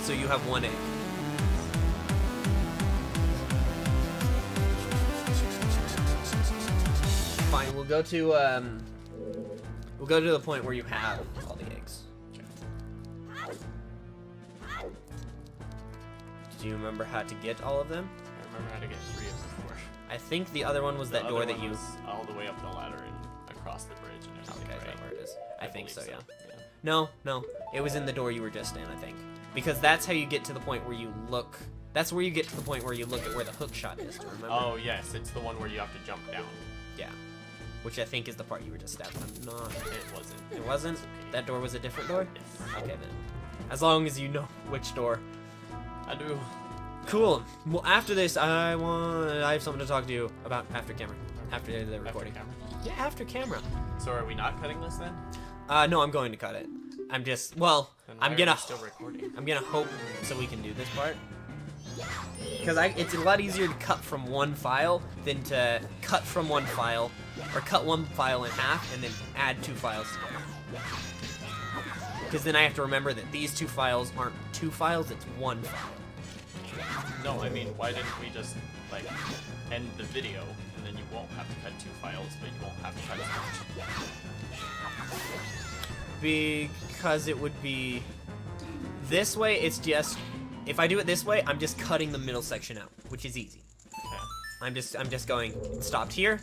So you have 1 egg. Fine, we'll go to the point where you have all the eggs. Do you remember how to get all of them? I remember how to get 3 of them before. I think the other one was that door that you... all the way up the ladder and across the bridge and everything, Okay, is right? that where it is? I think so, believe yeah. No, it was in the door you were just in, I think. Because that's how you get to the point where you look... That's where you get to the point where you look at where the hook shot is, remember? Oh, yes, it's the one where you have to jump down. Yeah. Which I think is the part you were just at. I'm not... It wasn't. It wasn't? It's okay. That door was a different door? Yes. Okay, then. As long as you know which door. I do. Cool. Well, after this, I have something to talk to you about after camera. After the recording. After camera? Yeah, after camera. So are we not cutting this then? No, I'm going to cut it. I'm just, well, Then why I'm are gonna... we still recording? I'm gonna hope so we can do this part. Because it's a lot easier to cut from one file than to cut from one file, or cut one file in half and then add 2 files together. Because then I have to remember that these 2 files aren't 2 files, it's 1 file. No, I mean, why didn't we just, like, end the video, and then you won't have to cut 2 files, but you won't have to cut as much? Because it would be... This way, it's just... If I do it this way, I'm just cutting the middle section out, which is easy. Okay. I'm just going, it stopped here,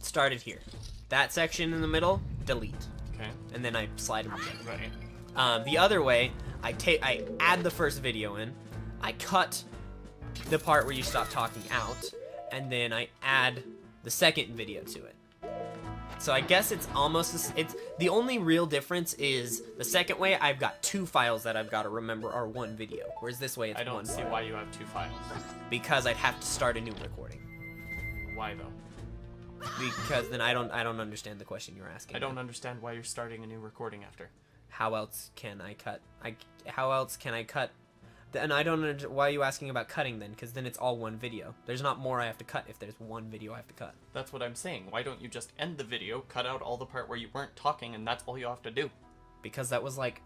started here. That section in the middle, delete. Okay. And then I slide them together. Right. The other way, I add the first video in, I cut the part where you stop talking out, and then I add the second video to it. So I guess it's almost, it's the only real difference is the second way I've got 2 files that I've got to remember are 1 video, whereas this way it's 1 I don't see file. why you have 2 files. Because I'd have to start a new recording. Why though? Because then I don't understand the question you're asking. I don't understand why you're starting a new recording after. How else can I cut? How else can I cut? And I don't understand, why are you asking about cutting then? Because then it's all 1 video. There's not more I have to cut if there's 1 video I have to cut. That's what I'm saying. Why don't you just end the video, cut out all the part where you weren't talking, and that's all you have to do? Because that was like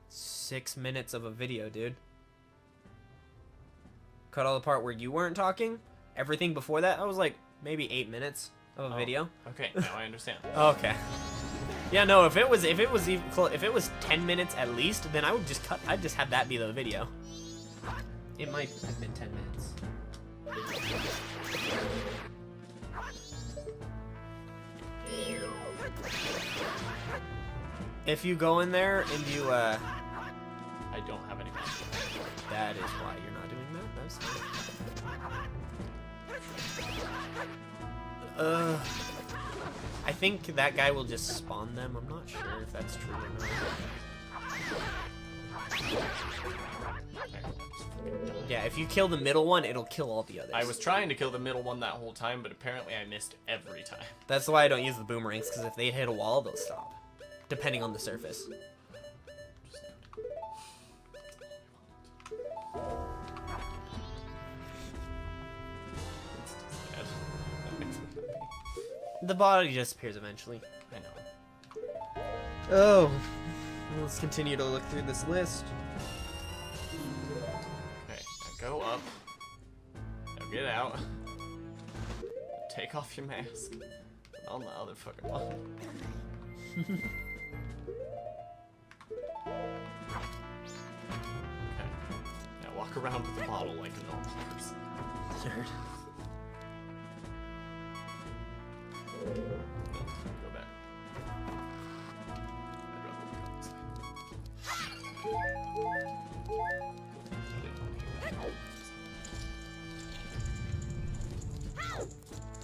6 minutes of a video, dude. Cut all the part where you weren't talking. Everything before that, I was like maybe 8 minutes of a video. Okay, now I understand. Okay. Yeah, no. If it was even if it was 10 minutes at least, then I would just cut. I'd just have that be the video. It might have been 10 minutes. If you go in there and you I don't have any money. that is why you're not doing that. That's fine. I think that guy will just spawn them. I'm not sure if that's true or not. Yeah, if you kill the middle one, it'll kill all the others. I was trying to kill the middle one that whole time, but apparently I missed every time. That's why I don't use the boomerangs, because if they hit a wall, they'll stop. Depending on the surface. That makes me happy. The body disappears eventually. I know. Oh. Let's continue to look through this list. Okay, now go up. Now get out. Take off your mask. Put on the other fucking one. Okay. Now walk around with the bottle like a normal person. Nerd. Go back. I'd rather go this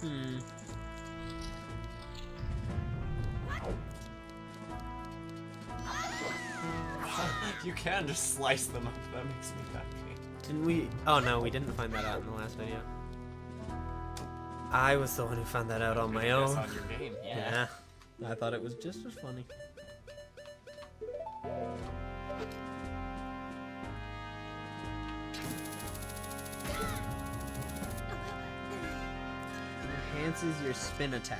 way. Hmm. You can just slice them up. That makes me happy. Didn't we? Oh no, we didn't find that out in the last video. I was the one who found that out on my Guess own. on your game, yeah. Yeah. I thought it was just as funny. Enhances your spin attack.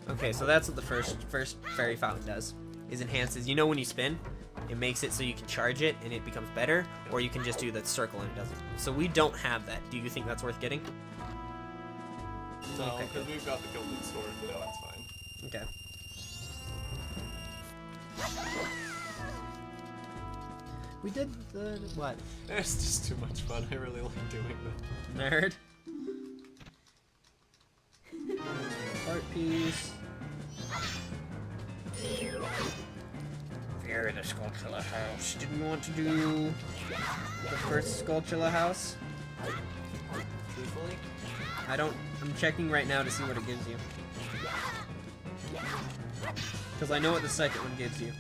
Okay, so that's what the first fairy fountain does. is enhances. You know when you spin, it makes it so you can charge it and it becomes better, or you can just do the circle and it doesn't. So we don't have that. Do you think that's worth getting? No, Okay. because we've got the golden sword. No, it's fine. Okay. We did the what? It's just too much fun. I really like doing that. Nerd. Art piece. Fear in the Skulltula house. Didn't want to do the first Skulltula house. Truthfully? I'm checking right now to see what it gives you. Because I know what the second one gives you.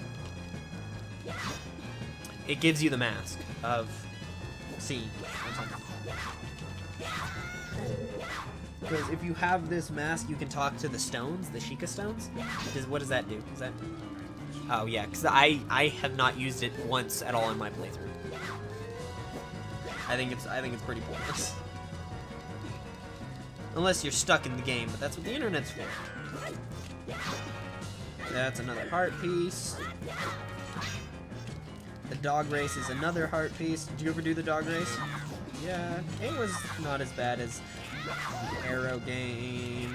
It gives you the mask of C. Because if you have this mask, you can talk to the stones, the Sheikah stones. What does that do? Is that? Oh yeah, because I have not used it once at all in my playthrough. I think it's pretty pointless. Unless you're stuck in the game, but that's what the internet's for. That's another heart piece. The dog race is another heart piece. Did you ever do the dog race? Yeah, it was not as bad as Arrow game.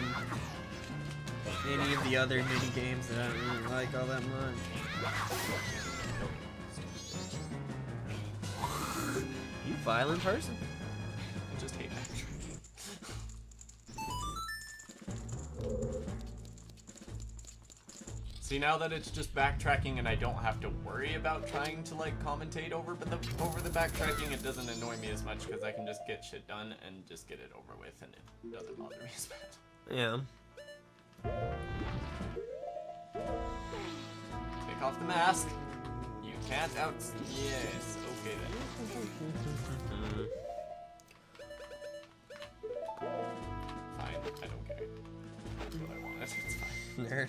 Any of the other mini games that I don't really like all that much. You violent person. I just hate backtracking. See, now that it's just backtracking and I don't have to worry about trying to like commentate over the backtracking, it doesn't annoy me as much because I can just get shit done and just get it over with, and it doesn't bother me as bad. Yeah. Take off the mask. You can't out. Yes. Okay then. Fine. I don't care. That's what I wanted. It's fine. Nerd.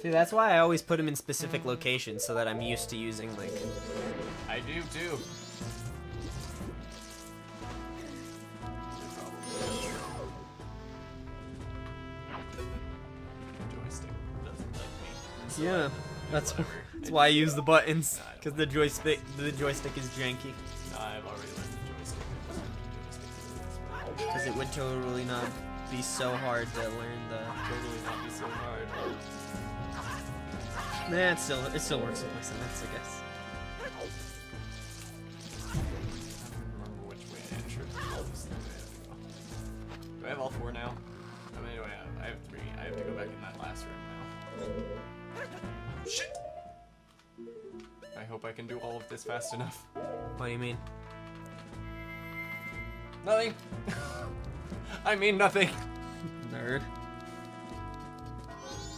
See, that's why I always put them in specific locations so that I'm used to using, like... I do too. Joystick doesn't like me. So Yeah, that's whatever. why I use the buttons, I don't because the joystick is janky. I've already learned the joystick. Because it would totally not be so hard to learn the... Totally not be so hard. Nah, it still works with my sentence, I guess. I don't remember which way I entered. Do I have all four now? How many do I have? I have three. I have to go back in that last room now. Shit! I hope I can do all of this fast enough. What do you mean? Nothing! I mean nothing! Nerd.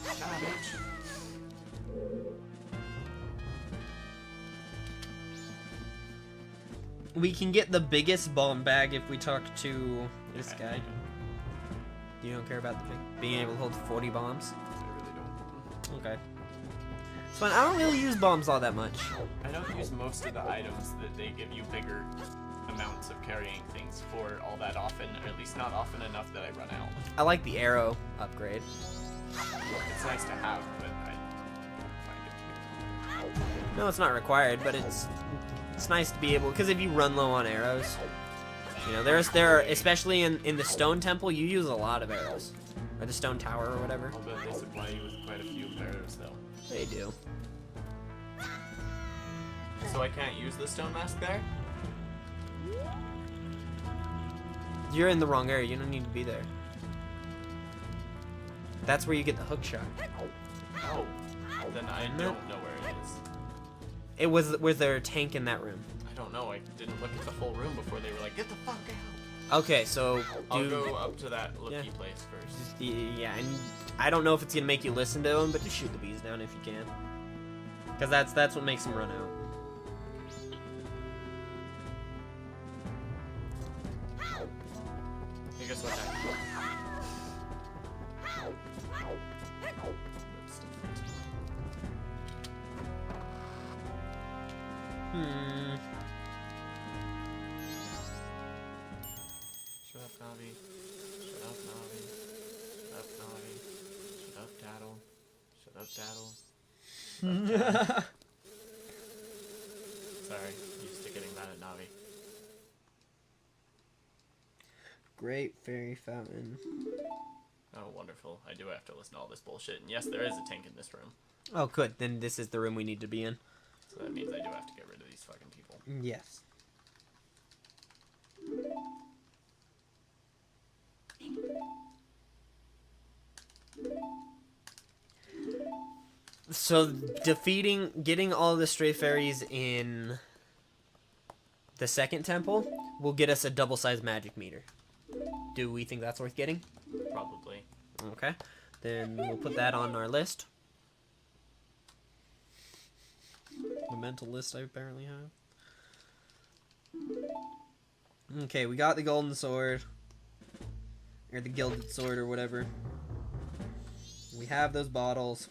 Shut up, bitch. We can get the biggest bomb bag if we talk to this guy. You don't care about the being able to hold 40 bombs? I really don't. Okay. It's fine. I don't really use bombs all that much. I don't use most of the items that they give you bigger amounts of carrying things for all that often, or at least not often enough that I run out. I like the arrow upgrade. It's nice to have, but I don't find it to No, it's not required, but it's nice to be able, because if you run low on arrows, you know, there are, especially in the stone temple, you use a lot of arrows, or the stone tower or whatever. I'll bet they supply you with quite a few arrows, though. They do. So I can't use the stone mask there? You're in the wrong area. You don't need to be there. That's where you get the hook shot. Oh, then I don't know where it is. It was there a tank in that room? I don't know. I didn't look at the full room before they were like, get the fuck out. Okay, so I'll go up to that looky place first. Yeah, and I don't know if it's gonna make you listen to them, but just shoot the bees down if you can, because that's what makes them run out. Hey, guess what? Shut up, Navi. Shut up, Navi. Shut up, Navi. Shut up, Tattle. Shut Daddle. Sorry, used to getting mad at Navi. Great fairy fountain. Oh, wonderful. I do have to listen to all this bullshit. And yes, there is a tank in this room. Oh, good. Then this is the room we need to be in. So that means I do have to get rid of these fucking people. Yes. So, getting all the stray fairies in the second temple will get us a double-sized magic meter. Do we think that's worth getting? Probably. Okay. Then we'll put that on our list. The mental list I apparently have. Okay, we got the golden sword. Or the gilded sword or whatever. We have those bottles.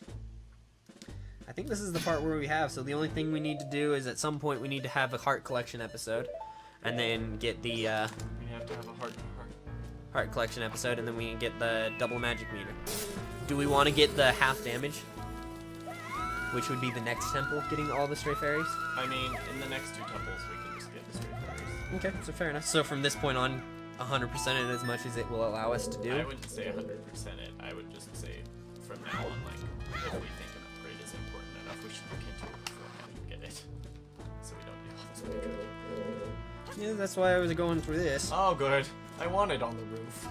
I think this is the part where we have, so the only thing we need to do is at some point we need to have a heart collection episode. And then get the, We have to have a heart collection episode, and then we can get the double magic meter. Do we want to get the half damage? Which would be the next temple, getting all the stray fairies? I mean, in the next 2 temples, we can just get the stray fairies. Okay, so fair enough. So from this point on, 100% it as much as it will allow us to do? I wouldn't say 100% it. I would just say from now on, like, if we think an upgrade is important enough, we should look into it beforehand and get it. So we don't do all this weird. Yeah, that's why I was going through this. Oh, good. I wanted on the roof.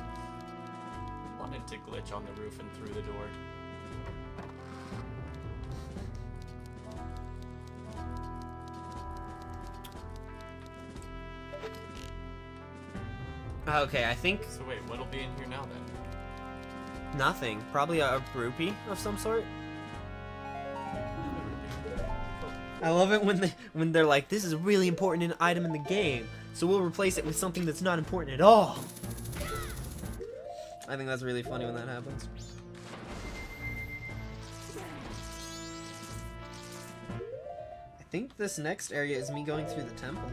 Wanted to glitch on the roof and through the door. Okay, I think So wait, what'll be in here now then? nothing. Probably a rupee of some sort. I love it when they're like, this is a really important item in the game, so we'll replace it with something that's not important at all. I think that's really funny when that happens. I think this next area is me going through the temple.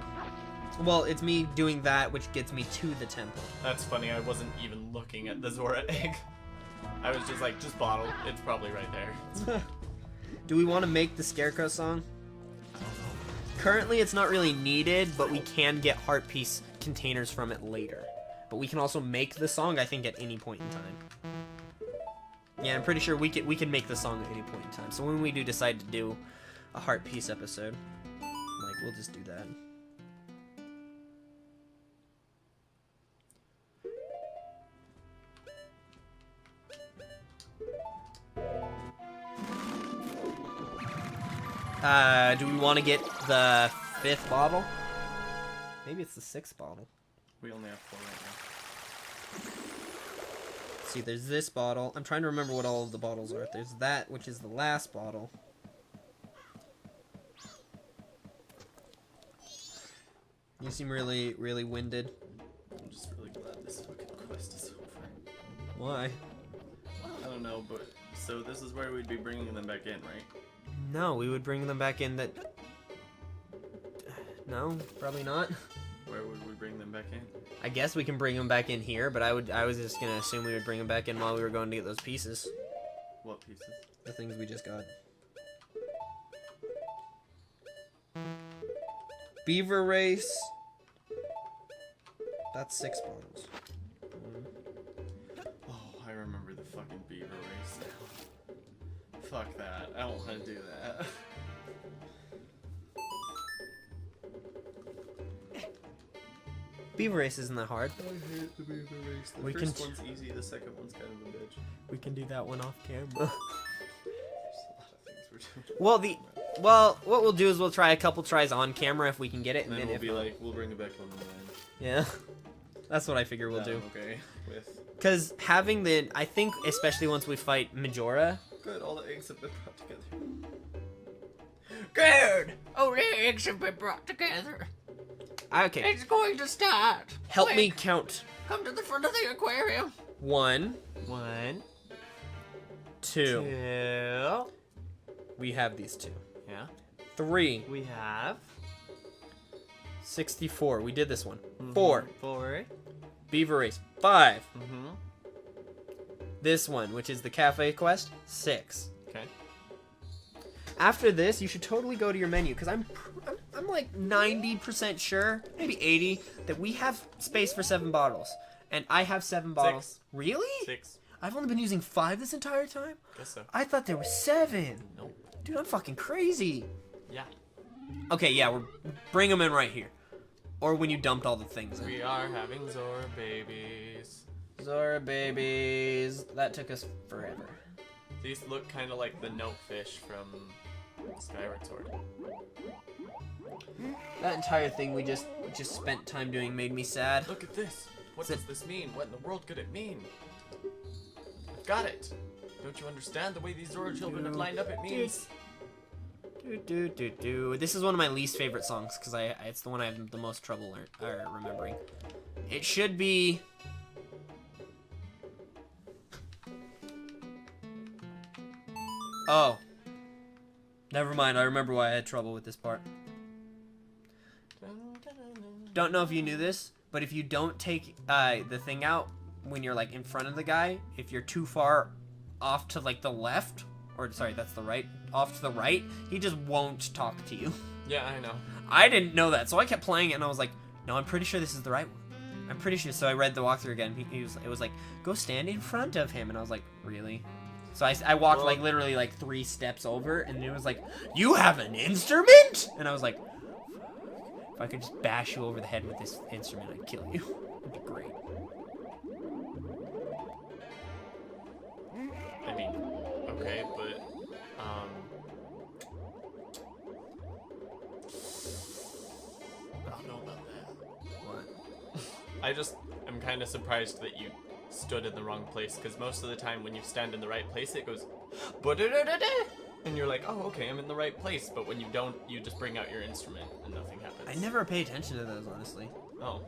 Well, it's me doing that, which gets me to the temple. That's funny, I wasn't even looking at the Zora egg. I was just like, just bottle. It's probably right there. Do we want to make the Scarecrow song? Currently, it's not really needed, but we can get heart piece containers from it later. But we can also make the song, I think, at any point in time. Yeah, I'm pretty sure we can make the song at any point in time. So when we do decide to do a heart piece episode, like, we'll just do that. Do we want to get the 5th bottle? Maybe it's the 6th bottle. We only have 4 right now. Let's see, there's this bottle. I'm trying to remember what all of the bottles are. There's that, which is the last bottle. You seem really, really winded. I'm just really glad this fucking quest is over. Why? I don't know, but so this is where we'd be bringing them back in, right? No, we would bring them back in that... No, probably not. Where would we bring them back in? I guess we can bring them back in here, but I was just gonna assume we would bring them back in while we were going to get those pieces. What pieces? The things we just got. Beaver Race. That's 6 bottles. Oh, I remember the fucking beaver race now. Fuck that. I don't want to do that. Beaver Race isn't that hard. I hate the beaver race. The We first can one's easy, the second one's kind of a bitch. We can do that one off camera. There's a lot of things we're doing. Well, what we'll do is we'll try a couple tries on camera if we can get it, And then then we'll if be not- like, we'll bring it back on the line. yeah, that's what I figure we'll do. Okay, with... Because having the, I think, especially once we fight Majora. Good, all the eggs have been brought together. Good! All the eggs have been brought together. Okay, It's going to start. help me Quick, count. Come to the front of the aquarium. 1, 2. 2. We have these 2. Yeah. 3. We have 64. We did this one. 4. 4. Beaver Race. 5. Mm-hmm. This one, which is the cafe quest. 6. Okay. After this, you should totally go to your menu because I'm like 90% sure, maybe 80, that we have space for 7 bottles, and I have 7 bottles. 6. Really? 6. I've only been using 5 this entire time. Guess so. I thought there was 7. Nope. Dude, I'm fucking crazy. Yeah. Okay, yeah, bring them in right here, or when you dumped all the things in. We are having Zora babies. Zora babies. That took us forever. These look kind of like the note fish from Skyward Sword. That entire thing we just spent time doing made me sad. Look at this. What Is it- does this mean? What in the world could it mean? I've got it. Don't you understand the way these Zora children have lined up? It means... This is one of my least favorite songs because it's the one I have the most trouble remembering. It should be. Oh. Never mind. I remember why I had trouble with this part. Don't know if you knew this, but if you don't take the thing out when you're like in front of the guy, if you're too far off to like the left, or sorry, that's the right, off to the right, he just won't talk to you. Yeah, I know. I didn't know that, so I kept playing it, and I was like, no, I'm pretty sure this is the right one. I'm pretty sure. So I read the walkthrough again. It was like, go stand in front of him, and I was like, really? So I walked like literally like 3 steps over, and it was like, you have an instrument? And I was like, if I could just bash you over the head with this instrument, I'd kill you. It'd be great. I mean, okay, but I don't know about that. What? I just am kind of surprised that you stood in the wrong place, because most of the time when you stand in the right place, it goes, "Ba-da-da-da-da," and you're like, oh, okay, I'm in the right place. But when you don't, you just bring out your instrument and nothing happens. I never pay attention to those, honestly. Oh.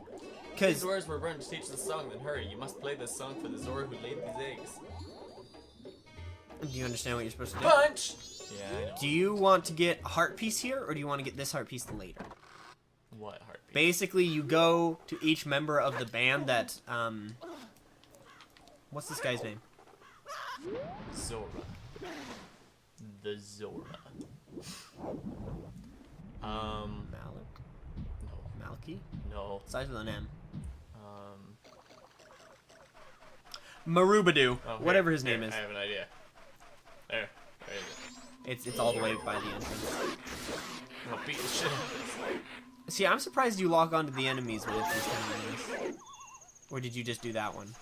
Because Zoras were born to teach this song, then hurry. You must play this song for the Zora who laid these eggs. do you understand what you're supposed to do? Punch! Yeah, I know. Do you want to get a heart piece here, or do you want to get this heart piece later? What heartbeat? Basically, you go to each member of the band that, what's this guy's name? Zora. The Zora. Malik? No. Malky? No. Starts with an M. Marubadu. Oh, whatever here, his name here, is. I have an idea. There you go. It's all the way by the entrance. I'll beat the shit out of this. See, I'm surprised you log on to the enemies with these kind of enemies. Or did you just do that one?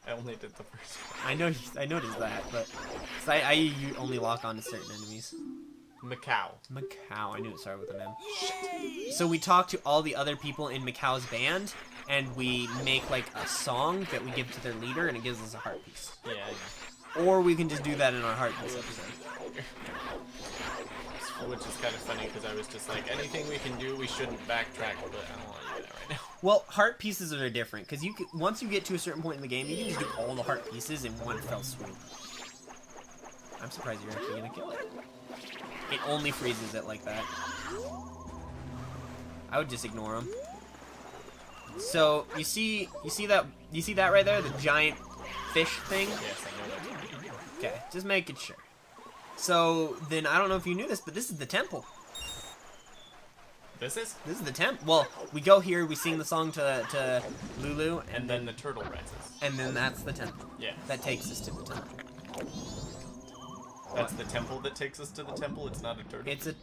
I only did the first one. I noticed that, but you only lock on to certain enemies. Macau. Macau. I knew it started with an M. So we talk to all the other people in Macau's band, and we make like a song that we give to their leader, and it gives us a heart piece. Yeah, I know. Or we can just do that in our heart piece episode. Which is kind of funny because I was just like, anything we can do, we shouldn't backtrack, but I don't want to do that right now. Well, heart pieces are different because once you get to a certain point in the game, you can just do all the heart pieces in one fell swoop. I'm surprised you're actually gonna kill it. It only freezes it like that. I would just ignore him. So you see that right there, the giant fish thing. Yes, I know that. Okay, just making sure. So then I don't know if you knew this, but this is the temple. This is? This is the temple. Well, we go here, we sing the song to Lulu, And then the turtle rises. and then that's the temple. Yeah. That takes us to the temple. That's the temple that takes us to the temple, it's not a turtle. It's a.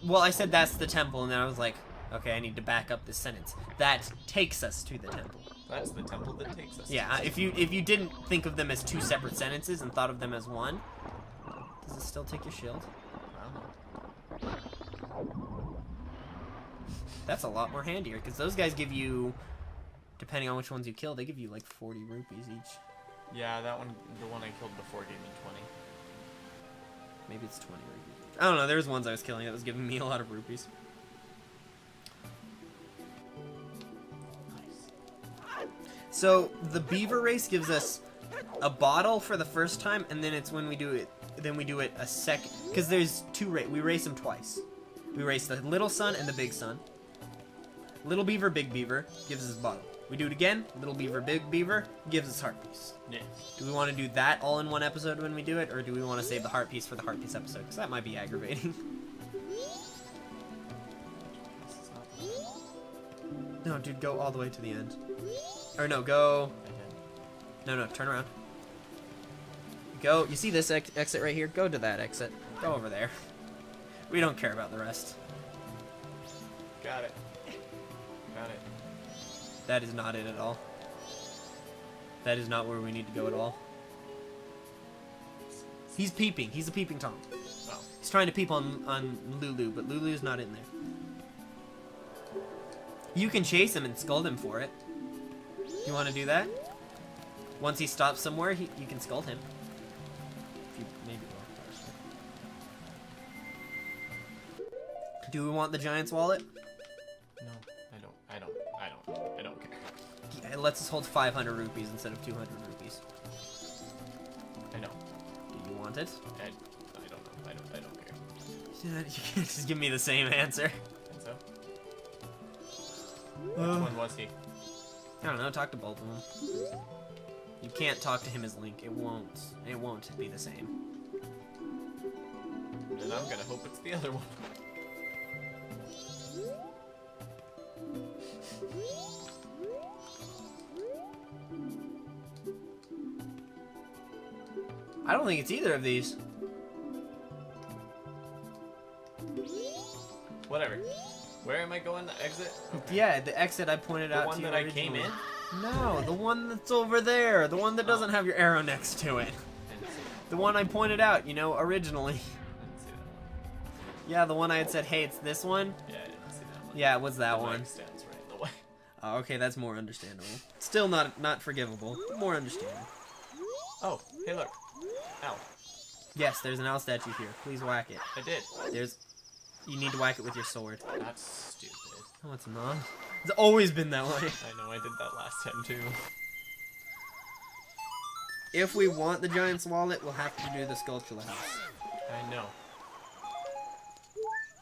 Well, I said that's the temple, and then I was like, okay, I need to back up this sentence. That takes us to the temple. That's the temple that takes us. Yeah, if you didn't think of them as 2 separate sentences and thought of them as one, does it still take your shield? That's a lot more handier, because those guys give you, depending on which ones you kill, they give you like 40 rupees each. Yeah, that one, the one I killed before gave me 20. Maybe it's 20 rupees. I don't know, there's ones I was killing that was giving me a lot of rupees. So the beaver race gives us a bottle for the first time, and then it's when we do it. Then we do it a second, because there's 2 we race them twice. We race the little sun and the big sun. Little beaver, big beaver gives us a bottle. We do it again. Little beaver, big beaver gives us heart piece. Yeah. Do we want to do that all in one episode when we do it, or do we want to save the heart piece for the heart piece episode? Because that might be aggravating. No, dude, go all the way to the end. Or no, go... No, turn around. Go. You see this exit right here? Go to that exit. Go over there. We don't care about the rest. Got it. Got it. That is not it at all. That is not where we need to go at all. He's peeping. He's a peeping Tom. Oh. He's trying to peep on Lulu, but Lulu's not in there. You can chase him and scold him for it. You want to do that? Once he stops somewhere, you can scold him. If you maybe walk past. Do we want the Giant's wallet? No, I don't care. Yeah, it lets us hold 500 rupees instead of 200 rupees. I know. Do you want it? I don't know. I don't care. You can't just give me the same answer. And so? Which one was he? I don't know, talk to both of them. You can't talk to him as Link. It won't be the same. Then I'm gonna hope it's the other one. I don't think it's either of these. Whatever. Where am I going? The exit? Okay. Yeah, the exit I pointed out The one to you that I came originally. in? No, the one that's over there. The one that doesn't have your arrow next to it. I didn't see The one I pointed out, you know, originally. that. I didn't see that one. Yeah, the one I had said, hey, it's this one. Yeah, I didn't see that one. Yeah, it was that The one. mic stands right in the way. Oh, okay, that's more understandable. Still not forgivable, but more understandable. Oh, hey look. Ow. Yes, there's an owl statue here. Please whack it. I did. You need to whack it with your sword. That's stupid. No, it's not. It's always been that way. I know, I did that last time too. If we want the Giant's wallet, we'll have to do the Sculpture House. I know.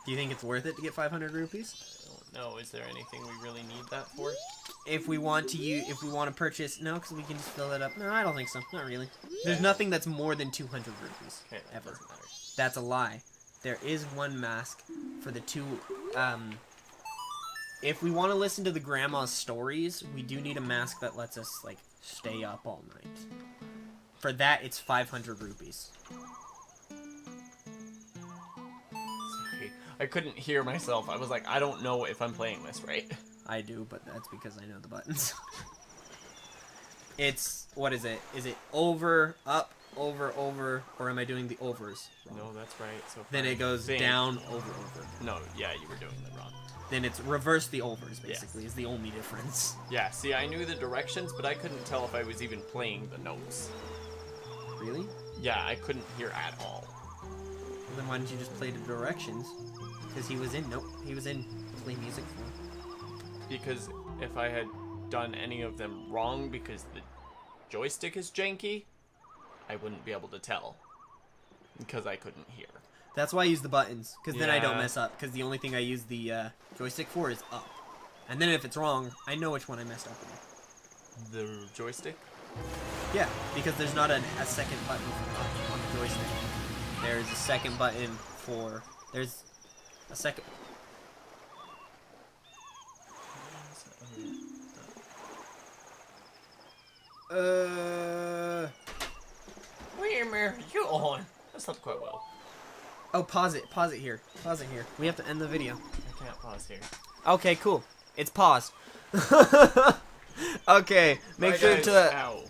Do you think it's worth it to get 500 rupees? I don't know. Is there anything we really need that for? If we want to purchase, no, because we can just fill it up. No, I don't think so. Not really. There's nothing that's more than 200 rupees. Okay, that ever. doesn't matter. That's a lie. There is one mask for the two. If we want to listen to the grandma's stories, we do need a mask that lets us like stay up all night. For that, it's 500 rupees. Sorry. I couldn't hear myself. I was like, I don't know if I'm playing this right. I do, but that's because I know the buttons. It's, what is it? Is it over, up, over, over, or am I doing the overs wrong? No, that's right. So Then it goes down, over, over. No, yeah, you were doing it wrong. Then it's reverse the overs, basically, is the only difference. Yeah, see, I knew the directions, but I couldn't tell if I was even playing the notes. Really? Yeah, I couldn't hear at all. Well, then why didn't you just play the directions? Because he was in play music for. Because if I had done any of them wrong because the joystick is janky, I wouldn't be able to tell. Because I couldn't hear. That's why I use the buttons, because then I don't Yeah. mess up, because the only thing I use the joystick for is up. And then if it's wrong, I know which one I messed up with. The joystick? Yeah, because there's not a second button on the joystick. There's a second button for... There's a second... Where are you on? That's not quite well. Oh, pause it here. Pause it here. We have to end the video. I can't pause here. Okay, cool. It's paused. Okay, make Bye, sure guys. to... Ow.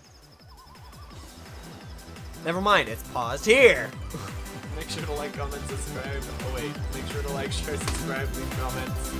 Never mind, it's paused here. Make sure to like, comment, subscribe. Oh wait, make sure to like, share, subscribe, leave comments.